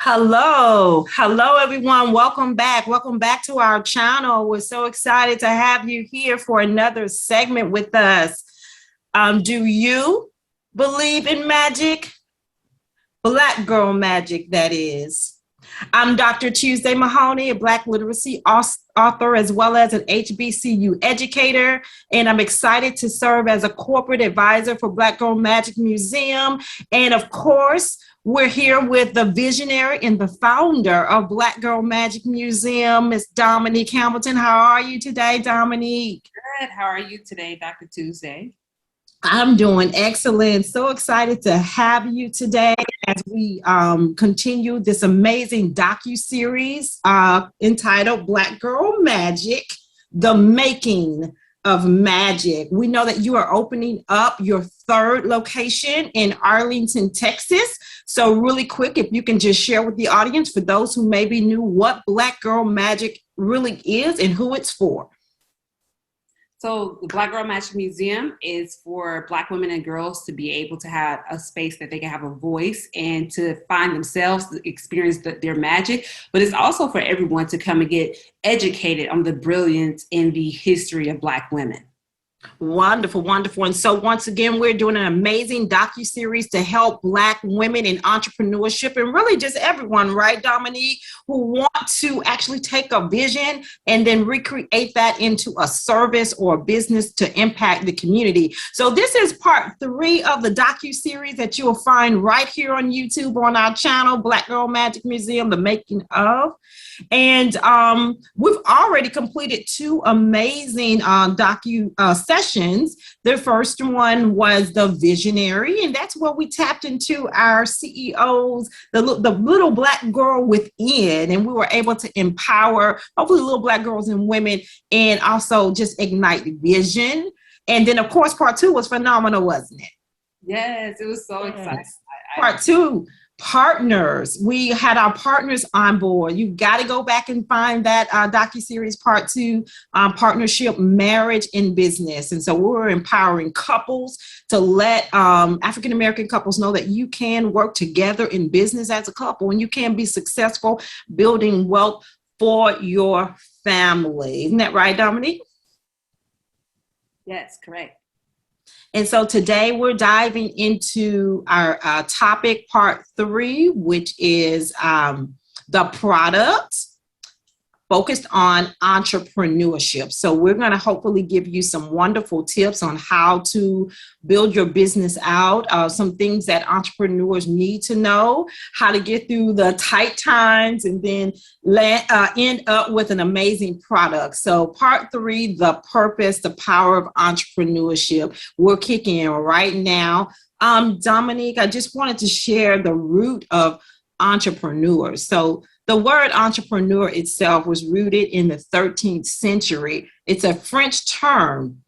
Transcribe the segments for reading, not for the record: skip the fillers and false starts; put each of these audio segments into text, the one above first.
Hello, everyone. Welcome back. Welcome back to our channel. We're so excited to have you here for another segment with us. Do you believe in magic? Black girl magic, that is. I'm Dr. Tuesday Mahoney, a Black literacy author, as well as an HBCU educator, and I'm excited to serve as a corporate advisor for Black Girl Magic Museum. And of course, we're here with the visionary and the founder of Black Girl Magic Museum, Miss Dominque Hamilton. How are you today, Dominique? Good. How are you today, Dr. Tuesday? I'm doing excellent. So excited to have you today as we continue this amazing docu-series entitled Black Girl Magic, The Making of Magic. We know that you are opening up your third location in Arlington, Texas. So really quick, if you can just share with the audience, for those who maybe knew, what Black Girl Magic really is and who it's for. So the Black Girl Magic Museum is for Black women and girls to be able to have a space that they can have a voice and to find themselves, to experience their magic. But it's also for everyone to come and get educated on the brilliance in the history of Black women. Wonderful, wonderful. And so once again, we're doing an amazing docu-series to help Black women in entrepreneurship and really just everyone, right, Dominique, who want to actually take a vision and then recreate that into a service or a business to impact the community. So this is part 3 of the docu-series that you'll find right here on YouTube on our channel, Black Girl Magic Museum, The Making of. And we've already completed 2 amazing sessions. The first one was the visionary, and that's where we tapped into our CEOs, the little Black girl within, and we were able to empower hopefully little Black girls and women and also just ignite vision. And then of course part 2 was phenomenal, wasn't it? Yes, it was so exciting. Part 2, partners. We had our partners on board. You got to go back and find that docu-series part 2, partnership, marriage, and business. And so we're empowering couples to let African-American couples know that you can work together in business as a couple and you can be successful building wealth for your family. Isn't that right, Dominique? Yes, correct. And so today we're diving into our topic, part 3, which is the product focused on entrepreneurship. So we're going to hopefully give you some wonderful tips on how to build your business out, some things that entrepreneurs need to know, how to get through the tight times, and then end up with an amazing product. So part 3, the purpose, the power of entrepreneurship. We're kicking in right now. Dominique, I just wanted to share the root of entrepreneurs. So the word entrepreneur itself was rooted in the 13th century. It's a French term,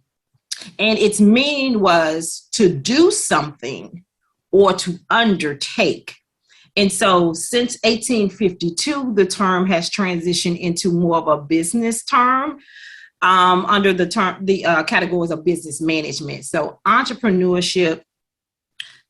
and its meaning was to do something or to undertake. And so since 1852, the term has transitioned into more of a business term under the categories of business management. So entrepreneurship,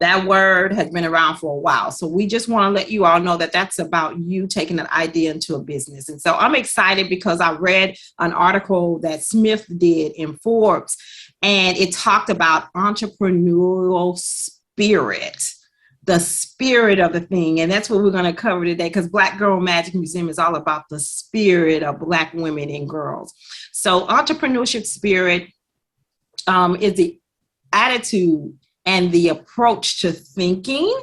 that word has been around for a while. So we just want to let you all know that that's about you taking an idea into a business. And so I'm excited because I read an article that Smith did in Forbes, and it talked about entrepreneurial spirit, the spirit of the thing. And that's what we're going to cover today, because Black Girl Magic Museum is all about the spirit of Black women and girls. So entrepreneurship spirit is the attitude and the approach to thinking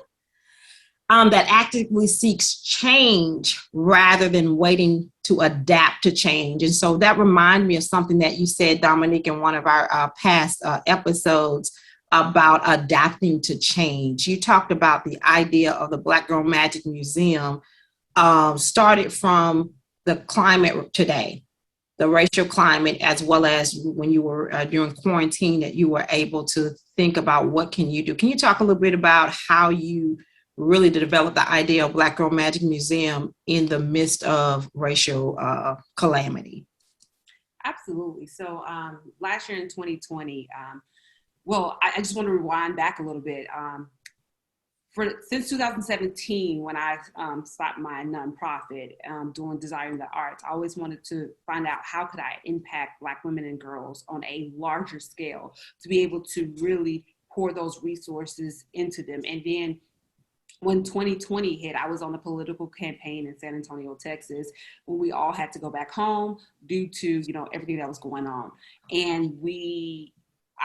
that actively seeks change rather than waiting to adapt to change. And so that reminded me of something that you said, Dominique, in one of our past episodes about adapting to change. You talked about the idea of the Black Girl Magic Museum started from the climate today, the racial climate, as well as when you were during quarantine, that you were able to think about what can you do. Can you talk a little bit about how you really developed the idea of Black Girl Magic Museum in the midst of racial calamity? Absolutely. So last year in 2020, I just want to rewind back a little bit. since 2017, when I stopped my nonprofit doing Desiring the Arts, I always wanted to find out how could I impact Black women and girls on a larger scale to be able to really pour those resources into them. And then when 2020 hit, I was on a political campaign in San Antonio, Texas, when we all had to go back home due to, you know, everything that was going on. And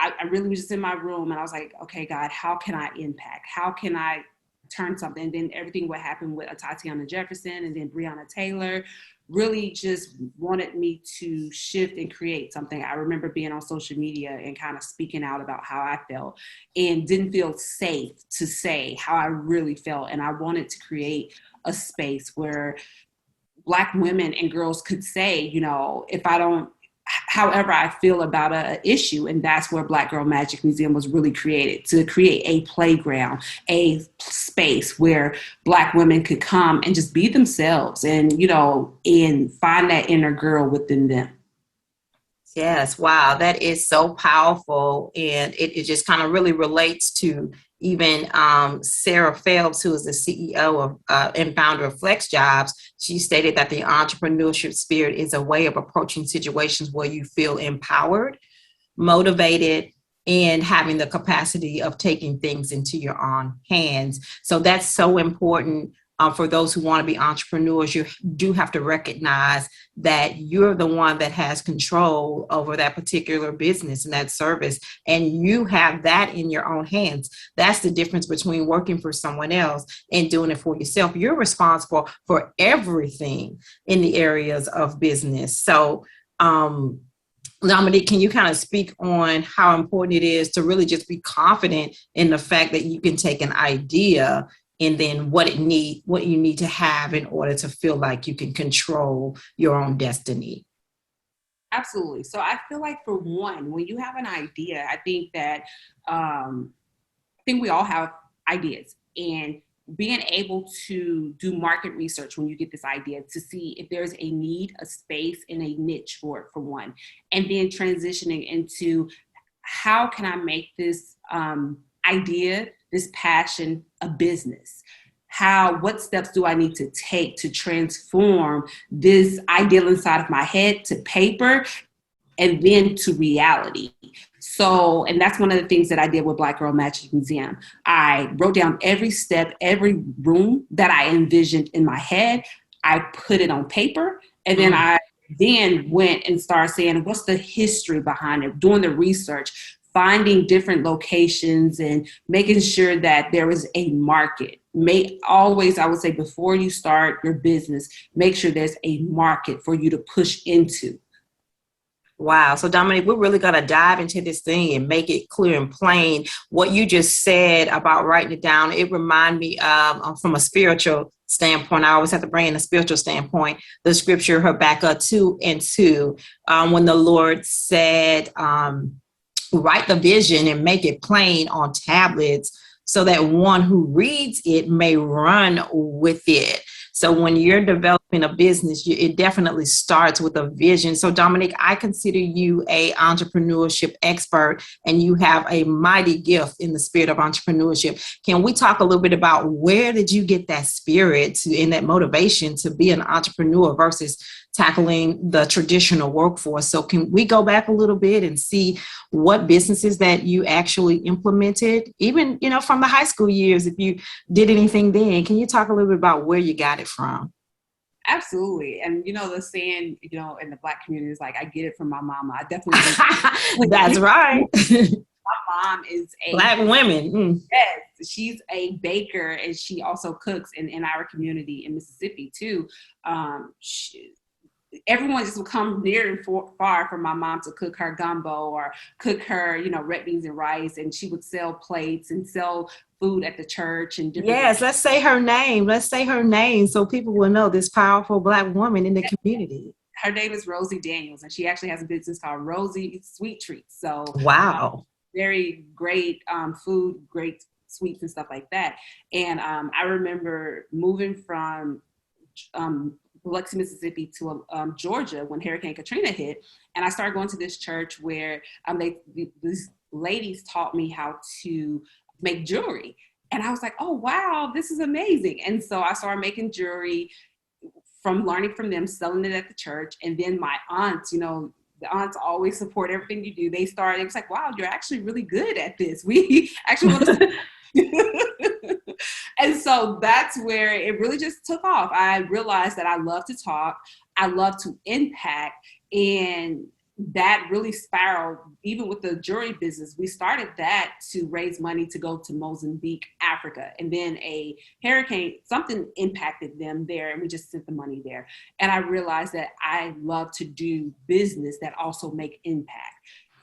I really was just in my room and I was like, okay, God, how can I impact? How can I turn something? And then everything what happened with Tatiana Jefferson and then Breonna Taylor really just wanted me to shift and create something. I remember being on social media and kind of speaking out about how I felt and didn't feel safe to say how I really felt. And I wanted to create a space where Black women and girls could say, you know, if I don't, however I feel about an issue. And that's where Black Girl Magic Museum was really created, to create a playground, a space where Black women could come and just be themselves and, you know, and find that inner girl within them. Yes, wow, that is so powerful. And it just kind of really relates to even Sarah Phelps, who is the CEO of and founder of Flex Jobs. She stated that the entrepreneurship spirit is a way of approaching situations where you feel empowered, motivated, and having the capacity of taking things into your own hands. So that's so important. For those who want to be entrepreneurs, you do have to recognize that you're the one that has control over that particular business and that service, and you have that in your own hands. That's the difference between working for someone else and doing it for yourself. You're responsible for everything in the areas of business. So, Dominque, can you kind of speak on how important it is to really just be confident in the fact that you can take an idea and then what you need to have in order to feel like you can control your own destiny? Absolutely. So I feel like, for one, when you have an idea, I think that we all have ideas, and being able to do market research when you get this idea to see if there's a need, a space, and a niche for it, for one, and then transitioning into how can I make this idea, this passion, a business? What steps do I need to take to transform this ideal inside of my head to paper and then to reality? So, and that's one of the things that I did with Black Girl Magic Museum. I wrote down every step, every room that I envisioned in my head. I put it on paper, and then I went and started saying, what's the history behind it? Doing the research, finding different locations and making sure that there is a market. I would say, before you start your business, make sure there's a market for you to push into. Wow. So Dominque, we're really going to dive into this thing and make it clear and plain. What you just said about writing it down, it reminded me from a spiritual standpoint. I always have to bring in a spiritual standpoint, the scripture Habakkuk 2:2, when the Lord said, write the vision and make it plain on tablets so that one who reads it may run with it. So when you're developing a business, it definitely starts with a vision. So Dominque, I consider you an entrepreneurship expert, and you have a mighty gift in the spirit of entrepreneurship. Can we talk a little bit about where did you get that spirit and that motivation to be an entrepreneur versus tackling the traditional workforce? So can we go back a little bit and see what businesses that you actually implemented, even, from the high school years, if you did anything then? Can you talk a little bit about where you got it from? Absolutely. And, the saying, in the Black community is like, I get it from my mama. I definitely. That's right. My mom is a Black women. Yes, she's a baker, and she also cooks in our community in Mississippi too. Everyone just would come near and far for my mom to cook her gumbo or cook her, red beans and rice, and she would sell plates and sell food at the church and different. Yes, let's say her name so people will know this powerful Black woman in the community. Her name is Rosie Daniels, and she actually has a business called Rosie Sweet Treats. So wow, very great food, great sweets and stuff like that. And I remember moving from Biloxi, Mississippi to Georgia when Hurricane Katrina hit, and I started going to this church where these ladies taught me how to make jewelry. And I was like, oh, wow, this is amazing. And so I started making jewelry from learning from them, selling it at the church. And then my aunts, you know, the aunts always support everything you do. They started, it was like, wow, you're actually really good at this. We actually want to. And so that's where it really just took off. I realized that I love to talk. I love to impact. And that really spiraled, even with the jewelry business. We started that to raise money to go to Mozambique, Africa. And then a hurricane, something impacted them there, and we just sent the money there. And I realized that I love to do business that also make impact.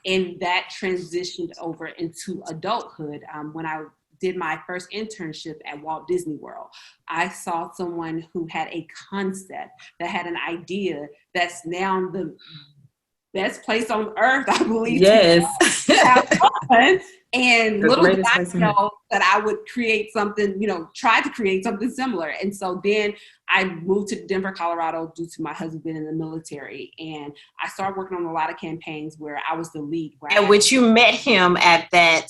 And that transitioned over into adulthood. When I did my first internship at Walt Disney World, I saw someone who had a concept, that had an idea that's now the best place on earth, I believe. Yes. To have fun. And The little did greatest I place on know that I would create something, you know, try to create something similar. And so then I moved to Denver, Colorado, due to my husband being in the military. And I started working on a lot of campaigns where I was the lead. At which you met him at that.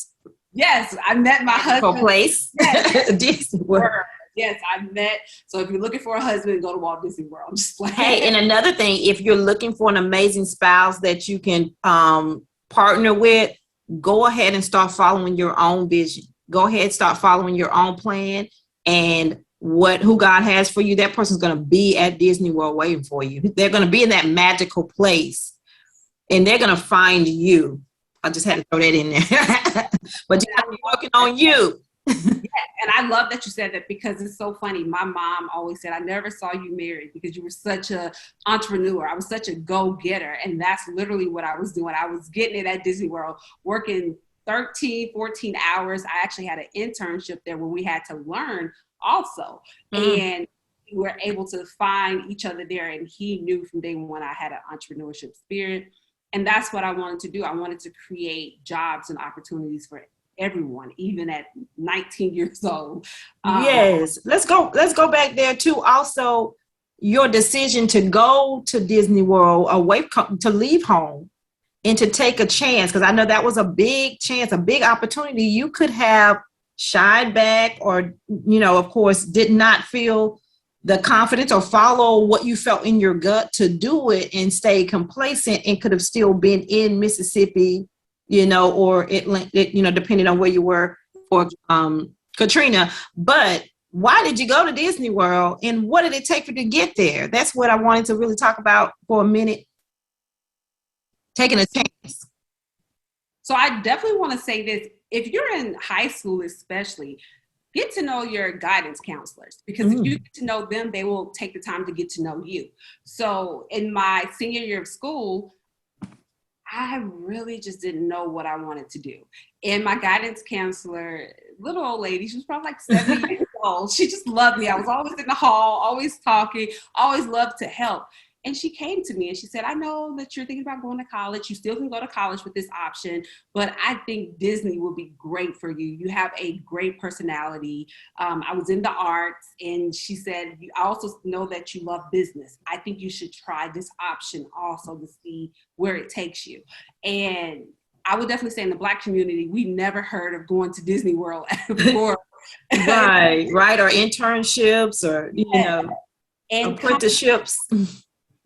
Yes, I met my husband. Place. Yes. Disney World. Yes, I met. So if you're looking for a husband, go to Walt Disney World. Just like, hey, and another thing, if you're looking for an amazing spouse that you can partner with, go ahead and start following your own vision. Go ahead, start following your own plan, and who God has for you. That person's going to be at Disney World waiting for you. They're going to be in that magical place, and they're going to find you. I just had to throw that in there. But you have to be working on you. And I love that you said that, because it's so funny. My mom always said, I never saw you married because you were such an entrepreneur. I was such a go-getter. And that's literally what I was doing. I was getting it at Disney World, working 13, 14 hours. I actually had an internship there where we had to learn also. And we were able to find each other there. And he knew from day one I had an entrepreneurship spirit. And that's what I wanted to do. I wanted to create jobs and opportunities for everyone, even at 19 years old. Yes, let's go back there too. Also, your decision to go to Disney World, to leave home and to take a chance, because I know that was a big chance, a big opportunity. You could have shied back, or, you know, of course, did not feel the confidence or follow what you felt in your gut to do it and stay complacent, and could have still been in Mississippi, you know, or you know, depending on where you were for Katrina. But why did you go to Disney World, and what did it take for you to get there? That's what I wanted to really talk about for a minute. Taking a chance. So I definitely want to say this. If you're in high school, especially, get to know your guidance counselors, because if you get to know them, they will take the time to get to know you. So in my senior year of school, I really just didn't know what I wanted to do. And my guidance counselor, little old lady, she was probably like 70 years old. She just loved me. I was always in the hall, always talking, always loved to help. And she came to me and she said, I know that you're thinking about going to college. You still can go to college with this option, but I think Disney will be great for you. You have a great personality. I was in the arts, and she said, I also know that you love business. I think you should try this option also to see where it takes you. And I would definitely say in the Black community, we never heard of going to Disney World before. Right, or internships, or, you know, and apprenticeships.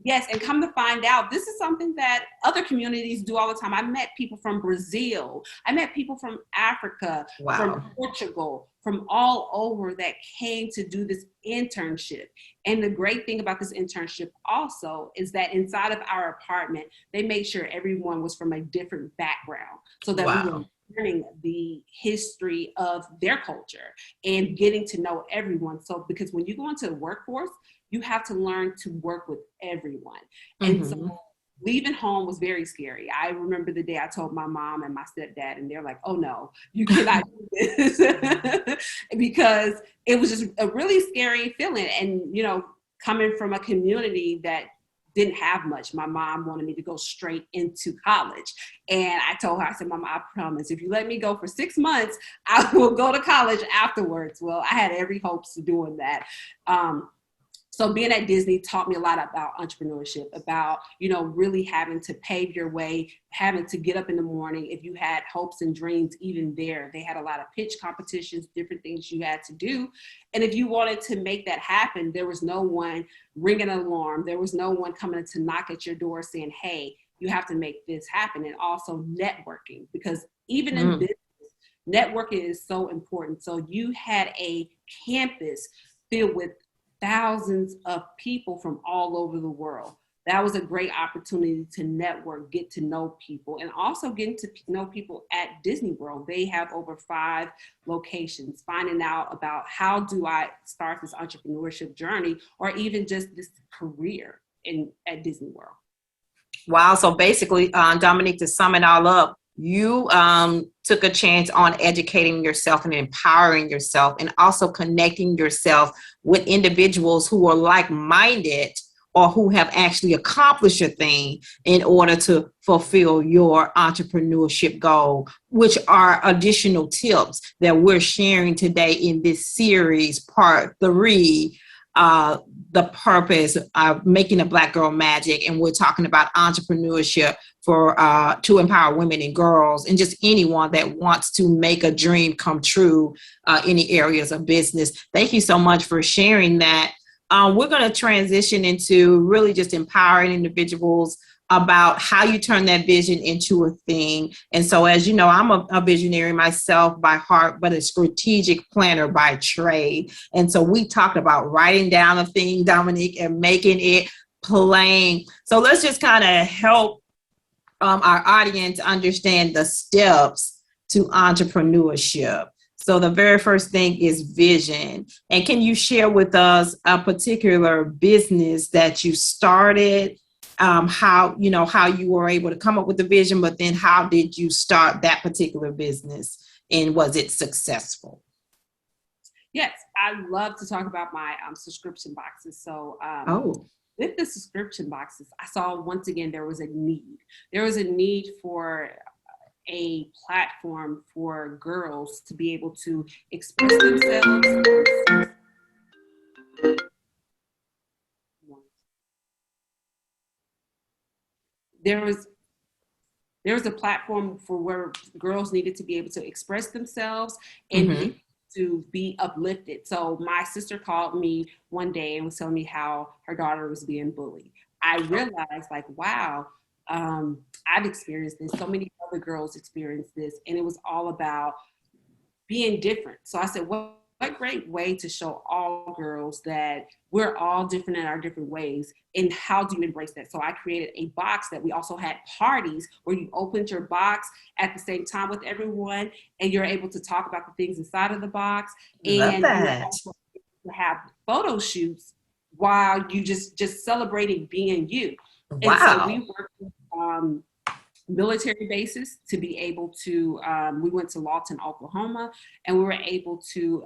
Yes, and come to find out, this is something that other communities do all the time. I met people from Brazil. I met people from Africa, from Portugal, from all over that came to do this internship. And the great thing about this internship also is that inside of our apartment, they made sure everyone was from a different background, so that we were learning the history of their culture and getting to know everyone. So because when you go into the workforce, you have to learn to work with everyone. And so leaving home was very scary. I remember the day I told my mom and my stepdad, and they're like, oh no, you cannot do this. Because it was just a really scary feeling. And, you know, coming from a community that didn't have much, my mom wanted me to go straight into college. And I told her, I said, Mama, I promise, if you let me go for 6 months, I will go to college afterwards. Well, I had every hopes of doing that. So being at Disney taught me a lot about entrepreneurship, about, really having to pave your way, having to get up in the morning. If you had hopes and dreams, even there, they had a lot of pitch competitions, different things you had to do. And if you wanted to make that happen, there was no one ringing an alarm. There was no one coming to knock at your door saying, hey, you have to make this happen. And also networking, because even in business, networking is so important. So you had a campus filled with thousands of people from all over the world. That was a great opportunity to network, get to know people, and also getting to know people at Disney World. They have over 5 locations, finding out about how do I start this entrepreneurship journey, or even just this career at Disney World. Wow. So basically, Dominque, to sum it all up, you took a chance on educating yourself and empowering yourself, and also connecting yourself with individuals who are like-minded or who have actually accomplished a thing in order to fulfill your entrepreneurship goal, which are additional tips that we're sharing today in this series, part 3, the purpose of making a Black girl magic. And we're talking about entrepreneurship to empower women and girls, and just anyone that wants to make a dream come true, any areas of business. Thank you so much for sharing that. We're going to transition into really just empowering individuals about how you turn that vision into a thing. And so, as you know, I'm a visionary myself by heart, but a strategic planner by trade. And so we talked about writing down a thing, Dominque, and making it plain. So let's just kind of help our audience understand the steps to entrepreneurship. So the very first thing is vision. And can you share with us a particular business that you started, how you were able to come up with the vision, but then how did you start that particular business, and was it successful? Yes, I love to talk about my subscription boxes. So with the subscription boxes, I saw once again there was a need. There was a need for a platform for girls to be able to express themselves. There was a platform for where girls needed to be able to express themselves and to be uplifted. So my sister called me one day and was telling me how her daughter was being bullied. I realized, like, wow, I've experienced this. So many other girls experienced this, and it was all about being different. So I said, what great way to show all girls that we're all different in our different ways, and how do you embrace that? So I created a box that we also had parties where you opened your box at the same time with everyone, and you're able to talk about the things inside of the box. And you're also able to have photo shoots while you just celebrating being you. Wow. And so we worked with military bases to be able to, we went to Lawton, Oklahoma, and we were able to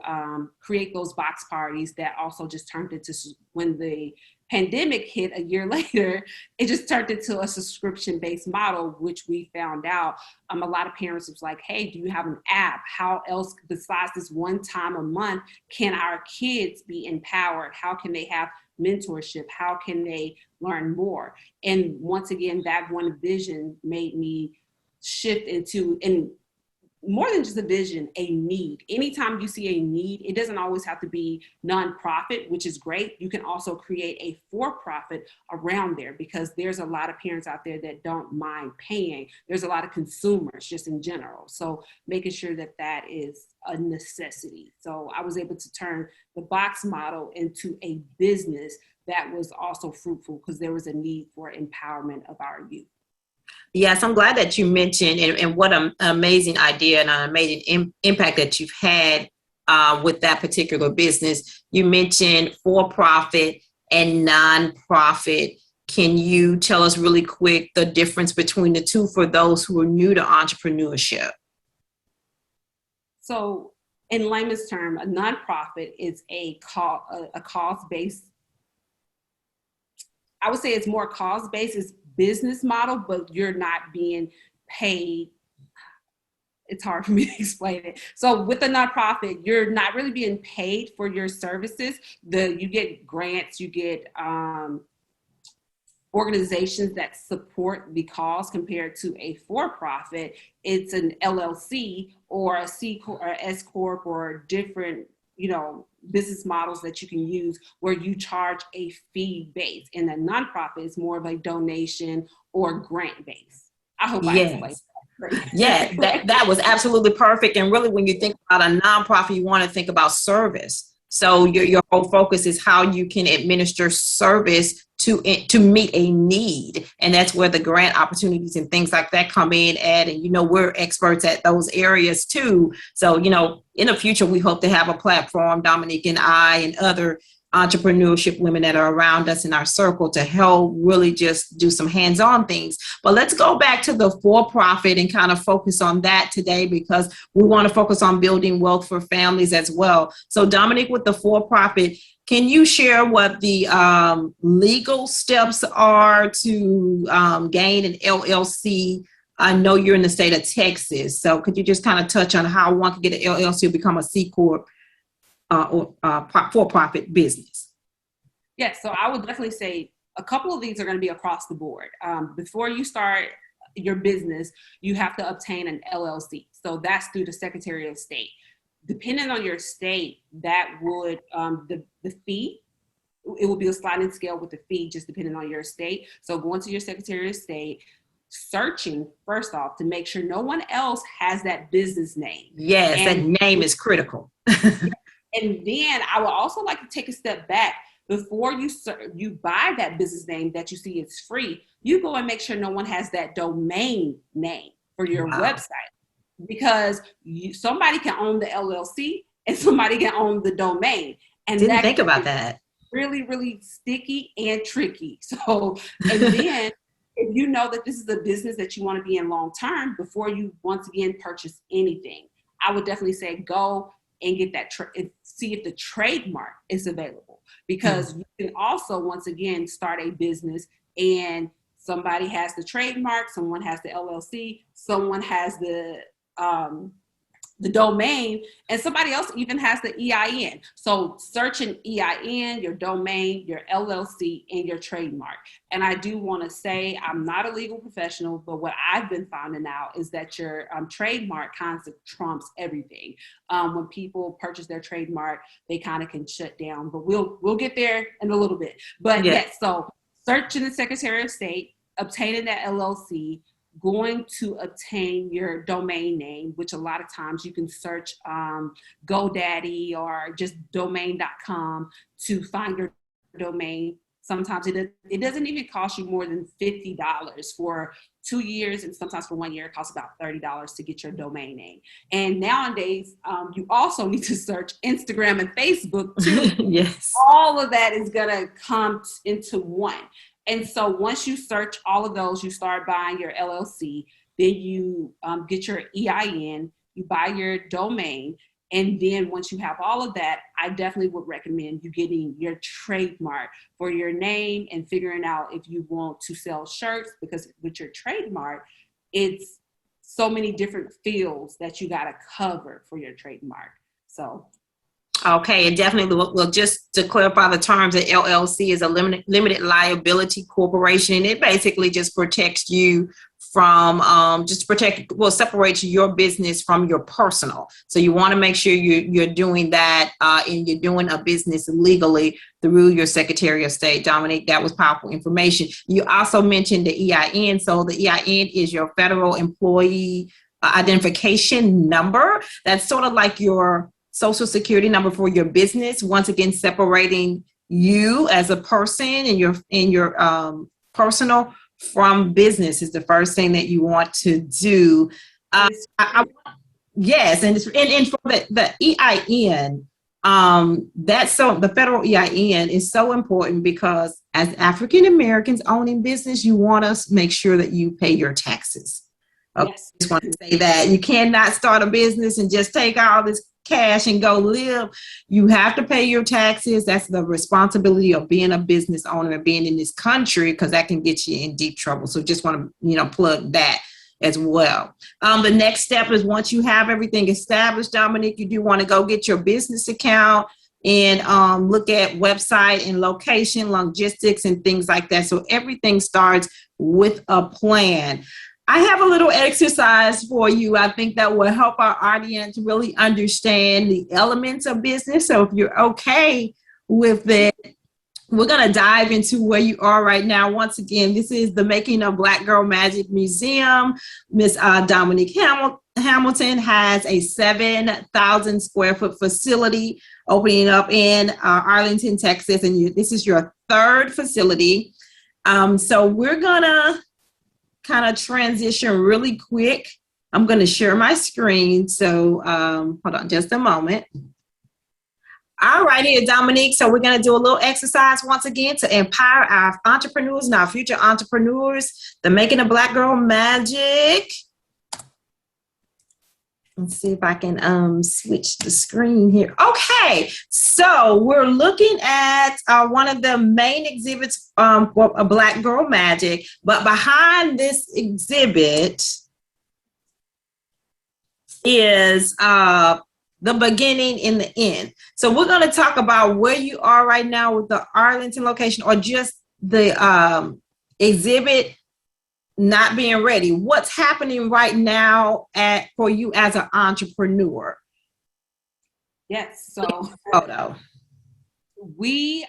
create those box parties that also just turned into, when the pandemic hit a year later, it just turned into a subscription-based model, which we found out a lot of parents was like, hey, do you have an app? How else besides this one time a month can our kids be empowered? How can they have mentorship? How can they learn more? And once again, that one vision made me shift into, and more than just a vision, a need. Anytime you see a need, it doesn't always have to be nonprofit, which is great. You can also create a for-profit around there, because there's a lot of parents out there that don't mind paying. There's a lot of consumers just in general. So making sure that that is a necessity. So I was able to turn the box model into a business that was also fruitful, because there was a need for empowerment of our youth. Yes, I'm glad that you mentioned, and what an amazing idea and an amazing impact that you've had with that particular business. You mentioned for-profit and non-profit. Can you tell us really quick the difference between the two for those who are new to entrepreneurship? So in layman's term, a nonprofit is a cause-based, I would say it's more cause-based, it's business model, but you're not being paid. it's hard for me to explain it. So with a nonprofit, you're not really being paid for your services. You get grants, you get organizations that support the cause compared to a for-profit. It's an LLC or a C Corp or S Corp or different, business models that you can use where you charge a fee base. And a nonprofit is more of a donation or grant base. I hope I explained that. Yeah, that was absolutely perfect. And really, when you think about a nonprofit, you want to think about service. So your whole focus is how you can administer service to meet a need. And that's where the grant opportunities and things like that come in at. And, we're experts at those areas too. So, in the future, we hope to have a platform, Dominque and I and other entrepreneurship women that are around us in our circle to help really just do some hands-on things. But let's go back to the for-profit and kind of focus on that today, because we want to focus on building wealth for families as well. So Dominque, with the for-profit, can you share what the legal steps are to gain an LLC? I know you're in the state of Texas, so could you just kind of touch on how one can get an LLC or become a C Corp or for-profit business? Yes, so I would definitely say a couple of these are going to be across the board. Before you start your business, you have to obtain an LLC. So that's through the Secretary of State. Depending on your state, that would, the fee, it will be a sliding scale with the fee, just depending on your state. So going to your Secretary of State, searching first off to make sure no one else has that business name. Yes, that name is critical. And then I would also like to take a step back. Before you buy that business name that you see is free, you go and make sure no one has that domain name for your website, because somebody can own the LLC and somebody can own the domain. And didn't think about that. Really, really sticky and tricky. So, and then if you know that this is a business that you want to be in long term, before you once again purchase anything, I would definitely say go and get that, see if the trademark is available, because you can also, once again, start a business and somebody has the trademark, someone has the LLC, someone has the domain, and somebody else even has the EIN. So search an EIN, your domain, your LLC, and your trademark. And I do want to say, I'm not a legal professional, but what I've been finding out is that your trademark kind of trumps everything. When people purchase their trademark, they kind of can shut down, but we'll get there in a little bit. But yes, so searching the Secretary of State, obtaining that LLC, going to obtain your domain name, which a lot of times you can search GoDaddy or just domain.com to find your domain. Sometimes it doesn't even cost you more than $50 for 2 years, and sometimes for 1 year it costs about $30 to get your domain name. And nowadays, you also need to search Instagram and Facebook too. Yes. All of that is gonna come into one. And so once you search all of those, you start buying your LLC, then you get your EIN, you buy your domain, and then once you have all of that, I definitely would recommend you getting your trademark for your name and figuring out if you want to sell shirts, because with your trademark, it's so many different fields that you got to cover for your trademark. So. Okay, and definitely, well, just to clarify the terms, an LLC is a limited liability corporation, and it basically just protects you from, separates your business from your personal. So you want to make sure you're doing that, and you're doing a business legally through your Secretary of State. Dominque, that was powerful information. You also mentioned the EIN. So the EIN is your federal employee identification number. That's sort of like your Social Security number for your business. Once again, separating you as a person and your personal from business is the first thing that you want to do. Yes, and for the EIN, the federal EIN is so important, because as African Americans owning business, you want to make sure that you pay your taxes. Okay, yes. I just want to say that you cannot start a business and just take all this cash and go live. You have to pay your taxes. That's the responsibility of being a business owner and being in this country, because that can get you in deep trouble. So just want to, plug that. as well. The next step is once you have everything established, Dominque, you do want to go get your business account and look at website and location, logistics, and things like that. So everything starts with a plan. I have a little exercise for you. I think that will help our audience really understand the elements of business. So if you're okay with it, we're going to dive into where you are right now. Once again, this is the Making of Black Girl Magic Museum. Miss Dominque Hamilton has a 7,000 square foot facility opening up in Arlington, Texas. And this is your third facility. So we're going to kind of transition really quick. I'm going to share my screen. So hold on just a moment. All right, here, Dominque. So we're going to do a little exercise once again to empower our entrepreneurs and our future entrepreneurs. The Making a Black Girl Magic. Let's see if I can switch the screen here. Okay, so we're looking at one of the main exhibits for a Black Girl Magic, but behind this exhibit is the beginning and the end. So we're going to talk about where you are right now with the Arlington location, or just the exhibit not being ready. What's happening right now for you as an entrepreneur? Yes, so Photo. we're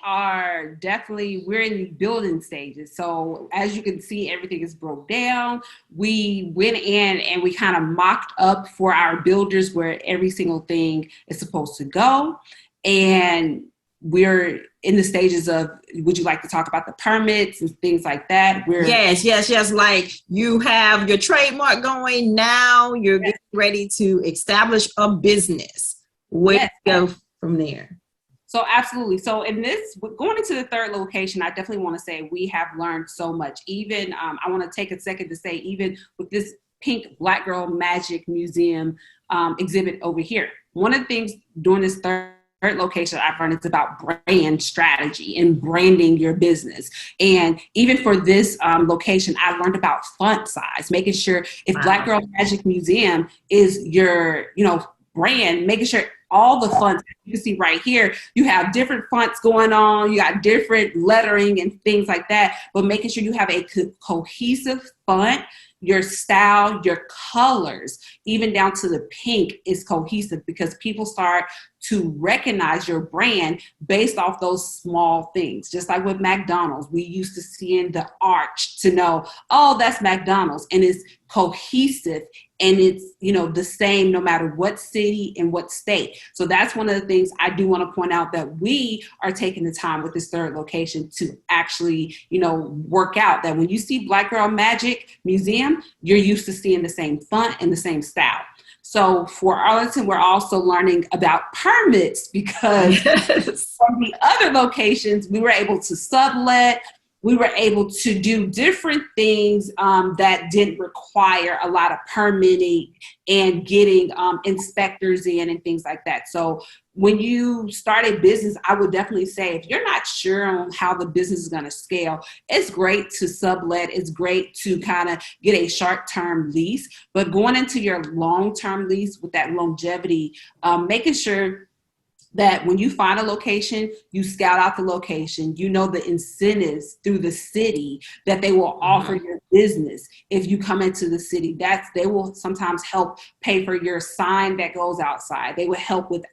in the building stages. So as you can see, everything is broke down. We went in and we kind of mocked up for our builders where every single thing is supposed to go. And we're in the stages of, would you like to talk about the permits and things like that? Yes. Like you have your trademark going now, you're getting ready to establish a business. Where to go from there? So absolutely. So in this, going into the third location, I definitely want to say we have learned so much. Even I want to take a second to say, even with this pink Black Girl Magic Museum exhibit over here, one of the things during this third location I've learned is about brand strategy and branding your business. And even for this location, I learned about font size, making sure if Black Girl Magic Museum is your, brand, making sure all the fonts you can see right here, you have different fonts going on, you got different lettering and things like that, but making sure you have a cohesive font, your style, your colors, even down to the pink is cohesive, because people start to recognize your brand based off those small things. Just like with McDonald's, we used to see in the arch to know, oh, that's McDonald's, and it's cohesive and it's, the same no matter what city and what state. So that's one of the things I do want to point out, that we are taking the time with this third location to actually, work out that when you see Black Girl Magic Museum, you're used to seeing the same font and the same style. So for Arlington, we're also learning about permits, because from the other locations, we were able to sublet. We were able to do different things that didn't require a lot of permitting and getting inspectors in and things like that. So when you start a business, I would definitely say, if you're not sure on how the business is going to scale, it's great to sublet. It's great to kind of get a short-term lease, but going into your long-term lease with that longevity, making sure that when you find a location, you scout out the location, the incentives through the city that they will offer your business. If you come into the city, they will sometimes help pay for your sign that goes outside. They will help with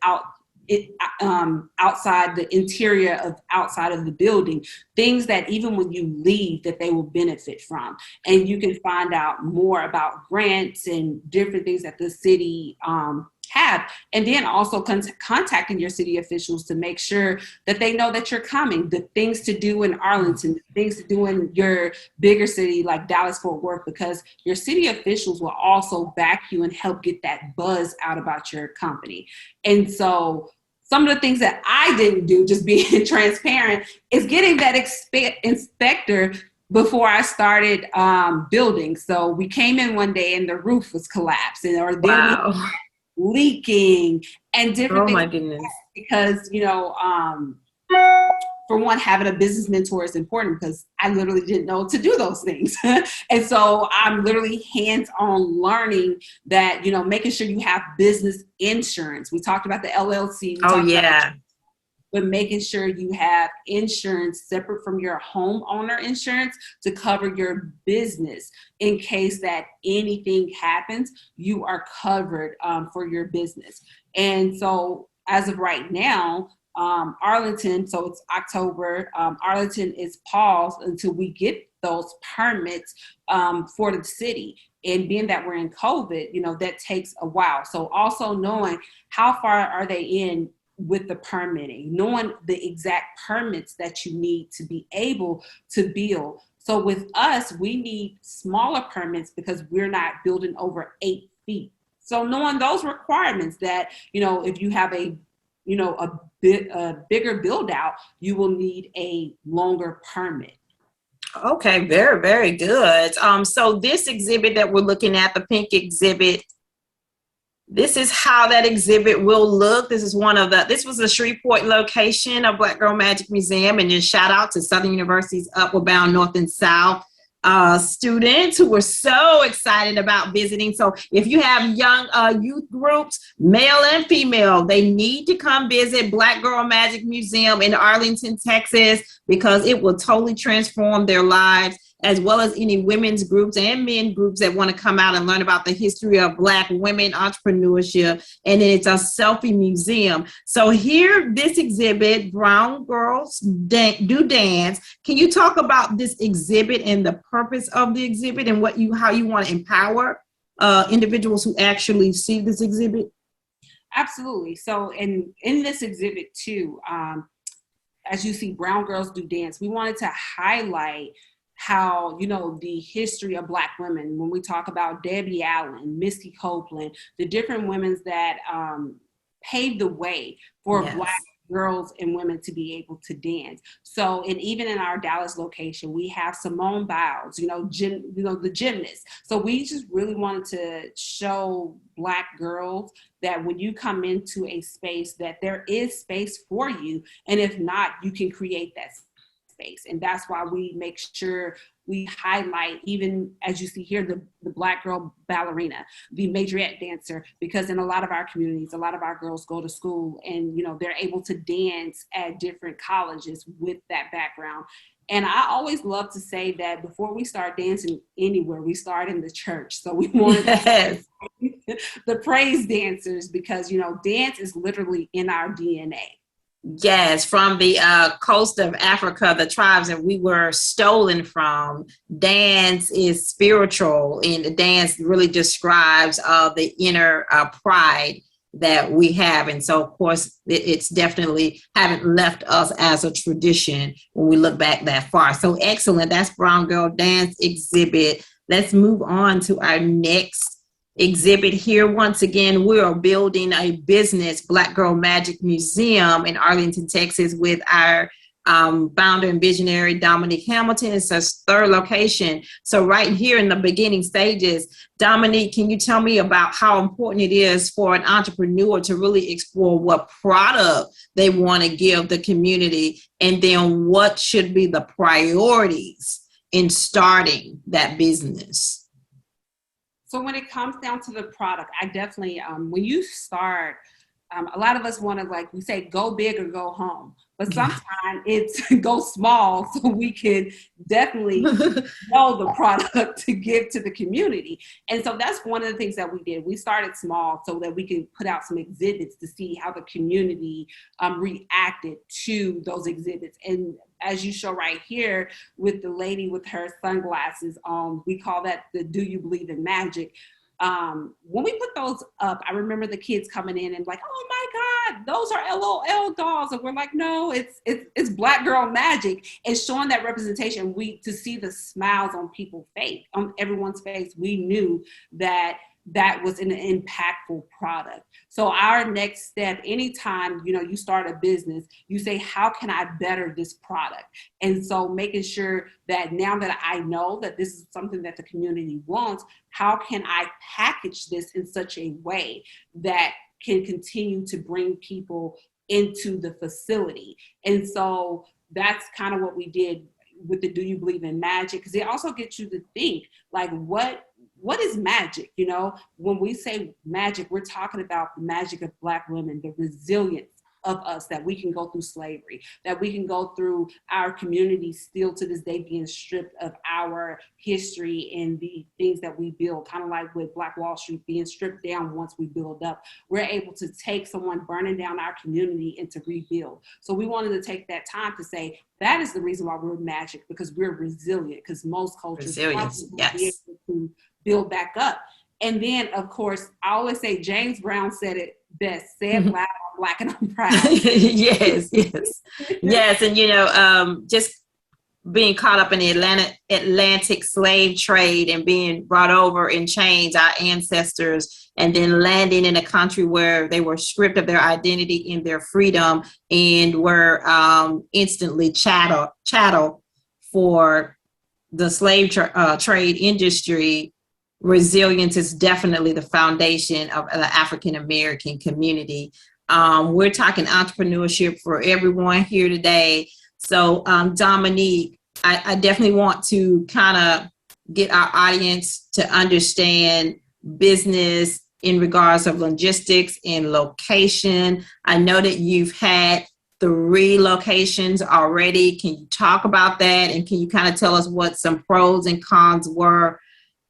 outside the interior of outside of the building, things that even when you leave that they will benefit from. And you can find out more about grants and different things that the city have, and then also contacting your city officials to make sure that they know that you're coming, the things to do in Arlington, the things to do in your bigger city like Dallas-Fort Worth, because your city officials will also back you and help get that buzz out about your company. And so some of the things that I didn't do, just being transparent, is getting that inspector before I started building. So we came in one day and the roof was collapsing, or leaking and different things. Oh my goodness. Because, for one, having a business mentor is important because I literally didn't know to do those things. And so I'm literally hands-on learning that, making sure you have business insurance. We talked about the LLC. But making sure you have insurance separate from your homeowner insurance to cover your business in case that anything happens, you are covered for your business. And so as of right now, Arlington, so it's October, Arlington is paused until we get those permits for the city. And being that we're in COVID, that takes a while. So also knowing how far are they in with the permitting, knowing the exact permits that you need to be able to build. So with us, we need smaller permits because we're not building over 8 feet. So knowing those requirements that, if you have a bigger build out, you will need a longer permit. Okay, very, very good. So this exhibit that we're looking at, the pink exhibit, this is how that exhibit will look. This was the Shreveport location of Black Girl Magic Museum. And then shout out to Southern University's Upward Bound North and South students who were so excited about visiting. So if you have young youth groups, male and female, they need to come visit Black Girl Magic Museum in Arlington, Texas, because it will totally transform their lives, as well as any women's groups and men groups that want to come out and learn about the history of Black women entrepreneurship. And then it's a selfie museum. So here, this exhibit, Brown Girls Do Dance. Can you talk about this exhibit and the purpose of the exhibit and how you want to empower individuals who actually see this exhibit? Absolutely. So in this exhibit too, as you see, Brown Girls Do Dance, we wanted to highlight how, the history of Black women, when we talk about Debbie Allen, Misty Copeland, the different women that paved the way for Black girls and women to be able to dance. So, and even in our Dallas location, we have Simone Biles, the gymnast. So we just really wanted to show Black girls that when you come into a space, that there is space for you. And if not, you can create that space. And that's why we make sure we highlight, even as you see here, the Black girl ballerina, the majorette dancer, because in a lot of our communities, a lot of our girls go to school and, they're able to dance at different colleges with that background. And I always love to say that before we start dancing anywhere, we start in the church. So we wanted the praise dancers because, dance is literally in our DNA. Yes, from the coast of Africa, the tribes that we were stolen from. Dance is spiritual, and the dance really describes the inner pride that we have. And so, of course, it's definitely haven't left us as a tradition when we look back that far. So excellent. That's Brown Girl Dance exhibit. Let's move on to our next exhibit here. Once again, we are building a business, Black Girl Magic Museum in Arlington, Texas, with our founder and visionary Dominque Hamilton. It's our third location. So right here in the beginning stages, Dominque, can you tell me about how important it is for an entrepreneur to really explore what product they want to give the community, and then what should be the priorities in starting that business? So when it comes down to the product, I definitely, when you start, a lot of us want to, we say, go big or go home. But sometimes it's go small so we can definitely know the product to give to the community. And so that's one of the things that we did. We started small so that we could put out some exhibits to see how the community reacted to those exhibits. And as you show right here with the lady with her sunglasses, we call that the Do You Believe in Magic? When we put those up, I remember the kids coming in and oh my God, those are LOL dolls. And we're like, no, it's Black Girl Magic. And showing that representation, to see the smiles on people's face, on everyone's face, we knew that was an impactful product. So our next step, anytime, you start a business, you say, how can I better this product? And so making sure that now that I know that this is something that the community wants, how can I package this in such a way that can continue to bring people into the facility? And so that's kind of what we did with the Do You Believe in Magic? Because it also gets you to think, like, what is magic? You know, when we say magic, we're talking about the magic of Black women, the resilience of us, that we can go through slavery, that we can go through our community still to this day being stripped of our history and the things that we build, kind of like with Black Wall Street being stripped down once we build up. We're able to take someone burning down our community and to rebuild. So we wanted to take that time to say, that is the reason why we're magic, because we're resilient, because most cultures Resilience, yes. be able to build back up. And then, of course, I always say James Brown said it best, say it loud, I'm Black and I'm proud. Yes. And, you know, just being caught up in the Atlantic slave trade and being brought over in chains, our ancestors, and then landing in a country where they were stripped of their identity and their freedom and were instantly chattel for the slave trade industry. Resilience is definitely the foundation of the African American community. We're talking entrepreneurship for everyone here today. So Dominique, I definitely want to kind of get our audience to understand business in regards of logistics and location. I know that you've had 3 locations already. Can you talk about that? And can you kind of tell us what some pros and cons were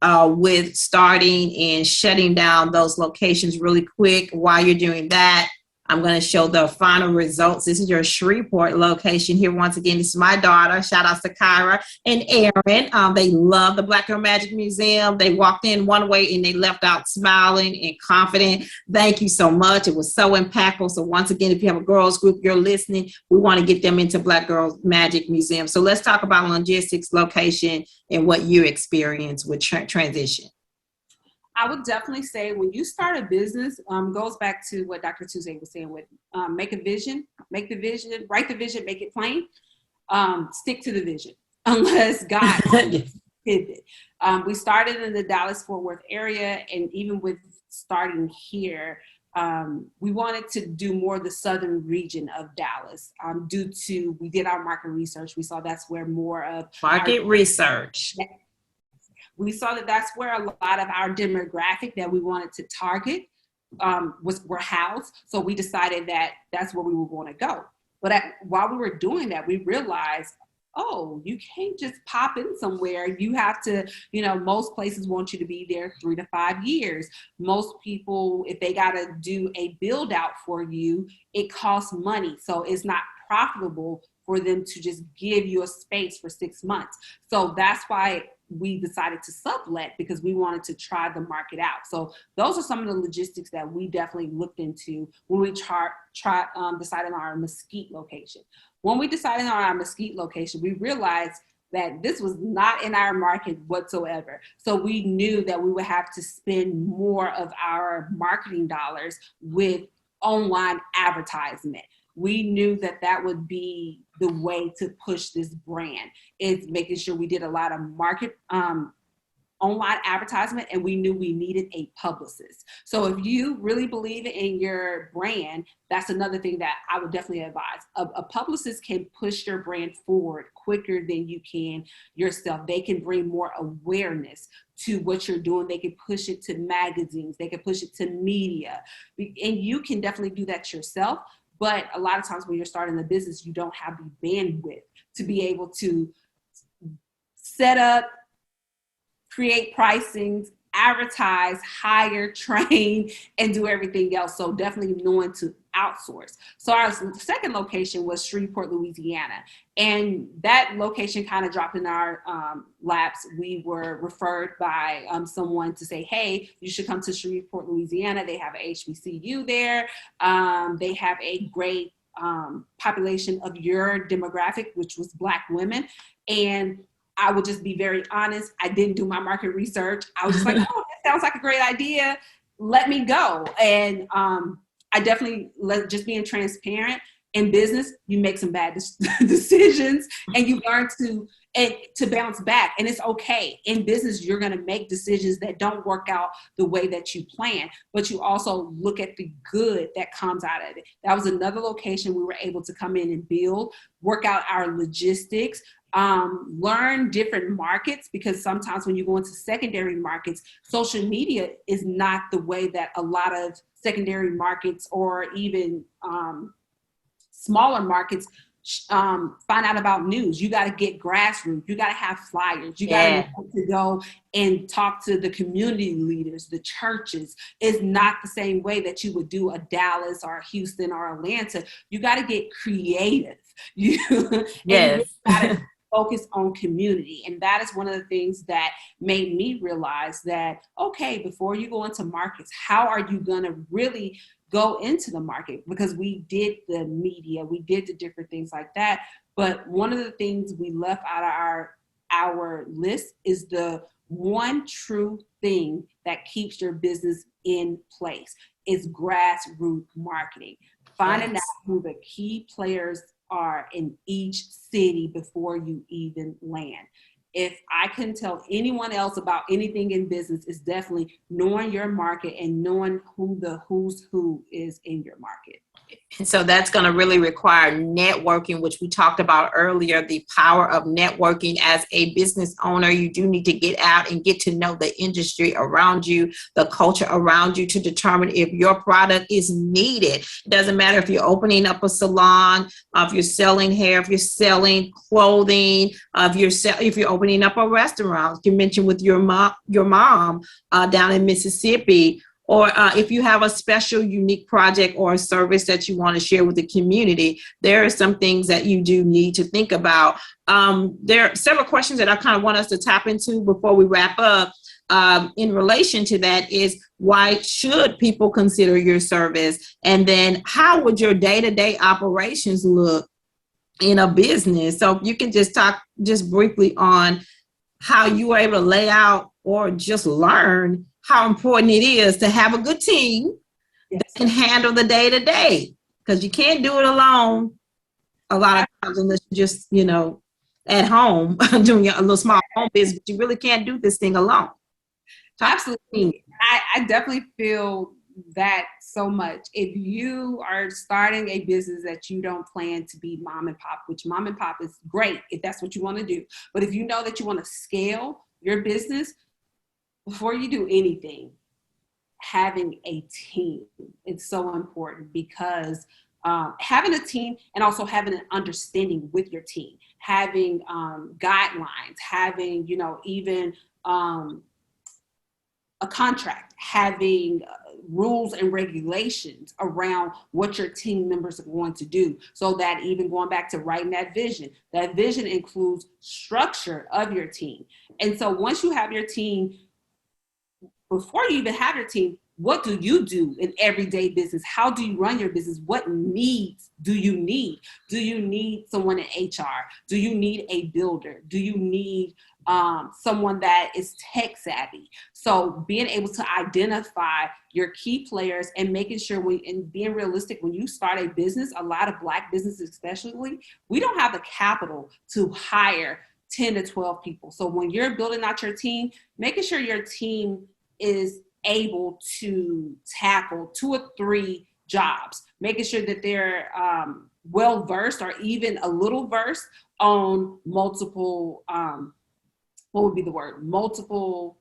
with starting and shutting down those locations really quick? While you're doing that, I'm going to show the final results. This is your Shreveport location here. Once again, this is my daughter. Shout out to Kyra and Aaron. They love the Black Girl Magic Museum. They walked in one way and they left out smiling and confident. Thank you so much. It was so impactful. So once again, if you have a girls group, you're listening, we want to get them into Black Girls Magic Museum. So let's talk about logistics, location, and what you experienced with transition. I would definitely say when you start a business, goes back to what Dr. Tuesday was saying with make a vision, make the vision, write the vision, make it plain, stick to the vision unless God pivot. We started in the Dallas-Fort Worth area, and even with starting here, we wanted to do more of the southern region of Dallas due to, we did our market research. We saw that's where more of market research. We saw that that's where a lot of our demographic that we wanted to target were housed. So we decided that that's where we were going to go. But while we were doing that, we realized, oh, you can't just pop in somewhere. You have to, you know, most places want you to be there 3 to 5 years. Most people, if they got to do a build out for you, it costs money. So it's not profitable for them to just give you a space for 6 months. So that's why we decided to sublet, because we wanted to try the market out. So those are some of the logistics that we definitely looked into when we decided on our Mesquite location. When we decided on our Mesquite location, we realized that this was not in our market whatsoever. So we knew that we would have to spend more of our marketing dollars with online advertisement. We knew that that would be the way to push this brand, is making sure we did a lot of market online advertisement, and we knew we needed a publicist. So if you really believe in your brand, that's another thing that I would definitely advise. A publicist can push your brand forward quicker than you can yourself. They can bring more awareness to what you're doing. They can push it to magazines. They can push it to media. And you can definitely do that yourself. But a lot of times when you're starting a business, you don't have the bandwidth to be able to set up, create pricings, advertise, hire, train, and do everything else. So definitely knowing to outsource. So our second location was Shreveport, Louisiana. And that location kind of dropped in our laps. We were referred by someone to say, hey, you should come to Shreveport, Louisiana. They have a HBCU there. They have a great population of your demographic, which was Black women. And I would just be very honest. I didn't do my market research. I was just like, oh, that sounds like a great idea. Let me go. And I definitely, just being transparent, In business, you make some bad decisions, and you learn to bounce back, and it's okay. In business, you're going to make decisions that don't work out the way that you plan, but you also look at the good that comes out of it. That was another location we were able to come in and build, work out our logistics, learn different markets, because sometimes when you go into secondary markets, social media is not the way that a lot of secondary markets or even smaller markets find out about news. You got to get grassroots. You got to have flyers. You got to go and talk to the community leaders, the churches. It's not the same way that you would do a Dallas or a Houston or Atlanta. You got to get creative. You got to focus on community. And that is one of the things that made me realize that, okay, before you go into markets, how are you going to really go into the market? Because we did the media, we did the different things like that. But one of the things we left out of our list is the one true thing that keeps your business in place is grassroots marketing. Finding out who the key players are in each city before you even land. If I can tell anyone else about anything in business, it's definitely knowing your market and knowing who the who's who is in your market. And so that's going to really require networking, which we talked about earlier, the power of networking. As a business owner, you do need to get out and get to know the industry around you, the culture around you, to determine if your product is needed. It doesn't matter if you're opening up a salon, if you're selling hair, if you're selling clothing, if you're opening up a restaurant. You mentioned with your mom down in Mississippi. Or if you have a special, unique project or a service that you want to share with the community, there are some things that you do need to think about. There are several questions that I kind of want us to tap into before we wrap up. In relation to that is, why should people consider your service? And then how would your day-to-day operations look in a business? So you can just talk just briefly on how you were able to lay out or just learn how important it is to have a good team that can handle the day-to-day, because you can't do it alone a lot of times unless you're just, at home doing a little small home business, but you really can't do this thing alone. Absolutely. I definitely feel that so much. If you are starting a business that you don't plan to be mom and pop, which mom and pop is great if that's what you want to do, but if you know that you want to scale your business, before you do anything, having a team is so important, because having a team and also having an understanding with your team, having guidelines, having, even a contract, having rules and regulations around what your team members are going to do. So that even going back to writing that vision includes structure of your team. And so once you have your team, before you even have your team, what do you do in everyday business? How do you run your business? What needs do you need? Do you need someone in HR? Do you need a builder? Do you need someone that is tech savvy? So being able to identify your key players and making sure and being realistic, when you start a business, a lot of Black businesses especially, we don't have the capital to hire 10 to 12 people. So when you're building out your team, making sure your team is able to tackle 2 or 3 jobs, making sure that they're well versed or even a little versed on multiple, multiple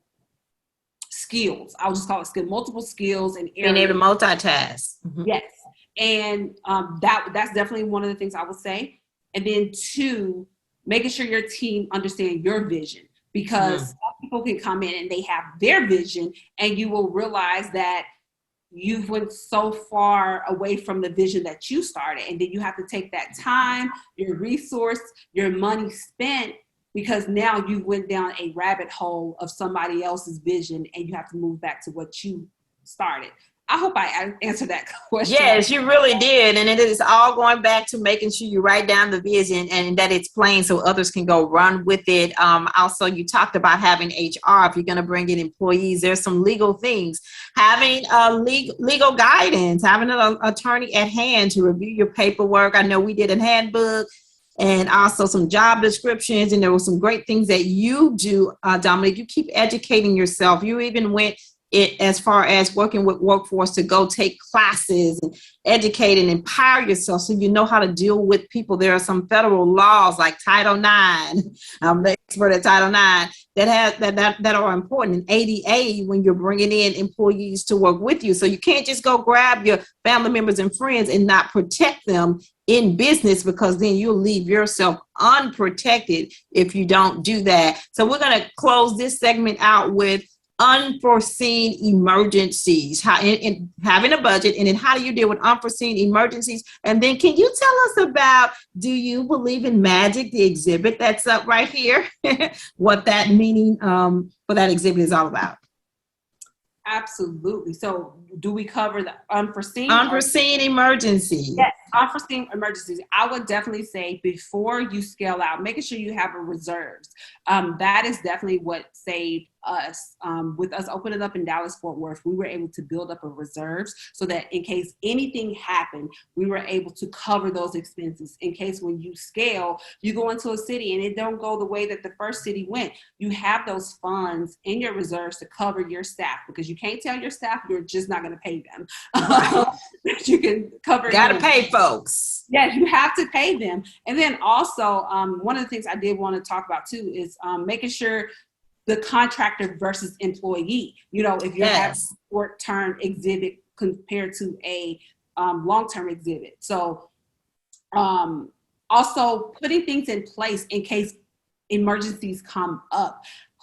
skills. I'll just call it skill, multiple skills and being able to multitask. Mm-hmm. Yes. And that's definitely one of the things I would say. And then 2, making sure your team understand your vision. Because some people can come in and they have their vision, and you will realize that you've went so far away from the vision that you started. And then you have to take that time, your resource, your money spent, because now you went down a rabbit hole of somebody else's vision and you have to move back to what you started. I hope I answered that question. Yes, you really did. And it is all going back to making sure you write down the vision and that it's plain so others can go run with it. Also, you talked about having HR. If you're going to bring in employees, there's some legal things. Having legal guidance, having an attorney at hand to review your paperwork. I know we did a handbook and also some job descriptions. And there were some great things that you do, Dominique. You keep educating yourself. You even went as far as working with workforce to go take classes and educate and empower yourself so you know how to deal with people. There are some federal laws like Title IX. I'm the expert at Title IX that are important, and ADA when you're bringing in employees to work with you. So you can't just go grab your family members and friends and not protect them in business, because then you'll leave yourself unprotected if you don't do that. So we're going to close this segment out with unforeseen emergencies, in having a budget, and then how do you deal with unforeseen emergencies? And then can you tell us about, do you believe in magic, the exhibit that's up right here, what that meaning for that exhibit is all about? Absolutely. So do we cover the unforeseen emergencies? Yes, unforeseen emergencies. I would definitely say before you scale out, making sure you have a reserves. That is definitely what saved us. With us opening up in Dallas, Fort Worth, we were able to build up a reserves so that in case anything happened, we were able to cover those expenses. In case when you scale, you go into a city and it don't go the way that the first city went, you have those funds in your reserves to cover your staff, because you can't tell your staff you're just not going to pay them. Right. You can cover. Got to pay folks. Yeah, you have to pay them. And then also, one of the things I did want to talk about too is making sure the contractor versus employee. You know, if you have a short-term exhibit compared to a long-term exhibit. So also putting things in place in case emergencies come up.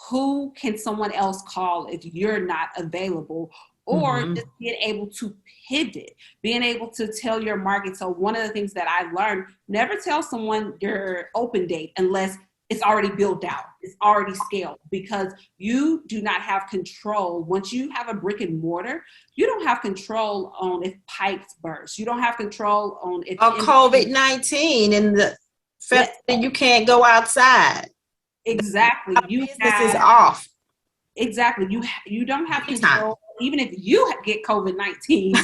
Who can someone else call if you're not available? Or just being able to pivot, being able to tell your market. So one of the things that I learned, never tell someone your open date unless it's already built out, it's already scaled, because you do not have control. Once you have a brick and mortar, you don't have control on if pipes burst. You don't have control on if COVID-19 and the fact that you can't go outside. Exactly. Business is off. Exactly. You don't have control, even if you get COVID-19.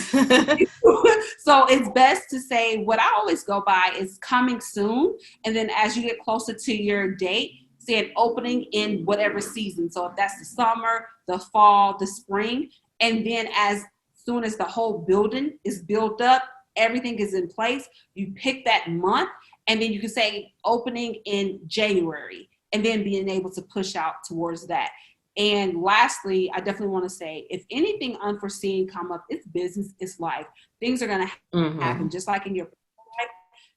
So it's best to say, what I always go by is coming soon. And then as you get closer to your date, say an opening in whatever season. So if that's the summer, the fall, the spring, and then as soon as the whole building is built up, everything is in place, you pick that month, and then you can say opening in January, and then being able to push out towards that. And lastly, I definitely want to say, if anything unforeseen come up, it's business, it's life. Things are going to happen, just like in your life.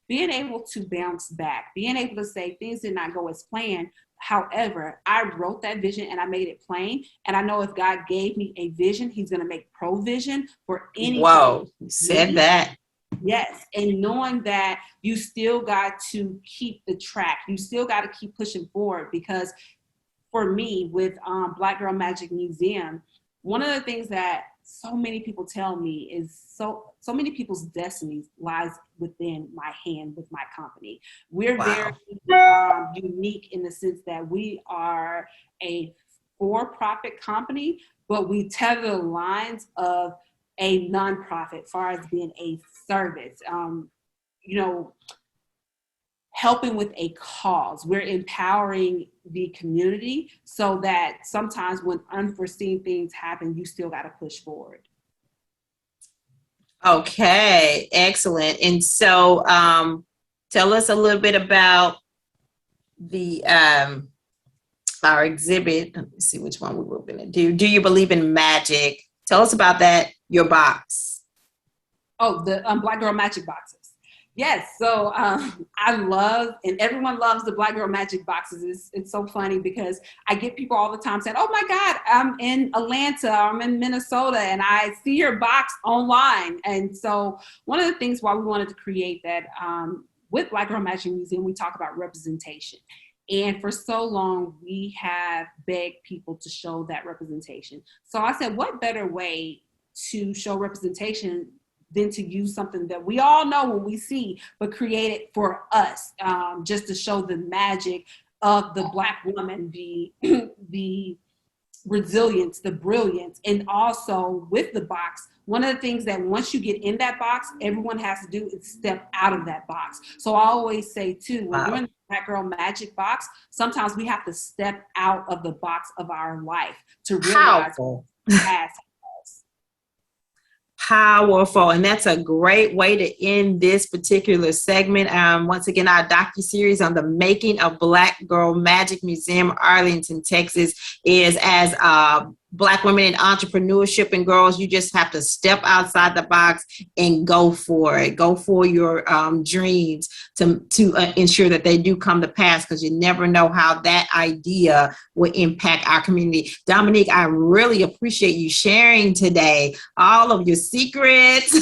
Being able to bounce back, being able to say things did not go as planned. However, I wrote that vision and I made it plain. And I know if God gave me a vision, he's going to make provision for anything. Whoa, you said that. Yes. And knowing that you still got to keep the track, you still got to keep pushing forward, because for me with Black Girl Magic Museum, one of the things that so many people tell me is so many people's destinies lies within my hand with my company. We're very unique in the sense that we are a for-profit company, but we tether the lines of a nonprofit as far as being a service. Helping with a cause. We're empowering the community so that sometimes when unforeseen things happen, you still got to push forward. Okay, excellent. And so tell us a little bit about the our exhibit. Let me see which one we were going to do. Do you believe in magic? Tell us about that, your box. Oh, the Black Girl Magic boxes. Yes, so I love, and everyone loves the Black Girl Magic boxes. It's so funny because I get people all the time saying, oh my God, I'm in Atlanta, I'm in Minnesota, and I see your box online. And so one of the things why we wanted to create that with Black Girl Magic Museum, we talk about representation. And for so long, we have begged people to show that representation. So I said, what better way to show representation than to use something that we all know when we see, but create it for us, just to show the magic of the Black woman, the resilience, the brilliance, and also with the box. One of the things that once you get in that box, everyone has to do is step out of that box. So I always say too, when you're in the Black Girl Magic box, sometimes we have to step out of the box of our life to realize Powerful. Powerful. And that's a great way to end this particular segment. Once again, our docuseries on the making of Black Girl Magic Museum, Arlington, Texas, is as Black women in entrepreneurship. And girls, you just have to step outside the box and go for it. Go for your dreams to ensure that they do come to pass, because you never know how that idea will impact our community. Dominque, I really appreciate you sharing today all of your secrets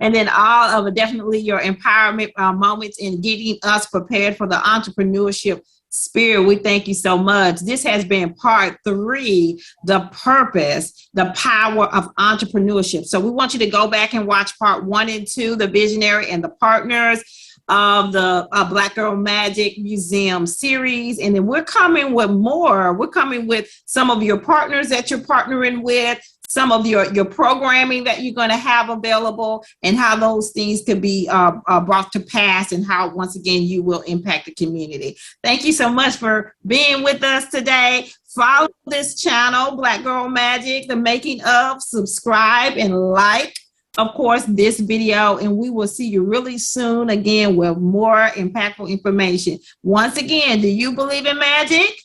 and then all of definitely your empowerment moments in getting us prepared for the entrepreneurship spirit. We thank you so much. This has been part 3, The Purpose, the Power of Entrepreneurship. So we want you to go back and watch part 1 and 2, The Visionary and the Partners of the Black Girl Magic Museum series. And then we're coming with more. We're coming with some of your partners that you're partnering with, some of your programming that you're going to have available, and how those things could be brought to pass, and how, once again, you will impact the community. Thank you so much for being with us today. Follow this channel, Black Girl Magic, the making of, subscribe and like, of course, this video, and we will see you really soon again with more impactful information. Once again, do you believe in magic?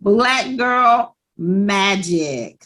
Black Girl Magic.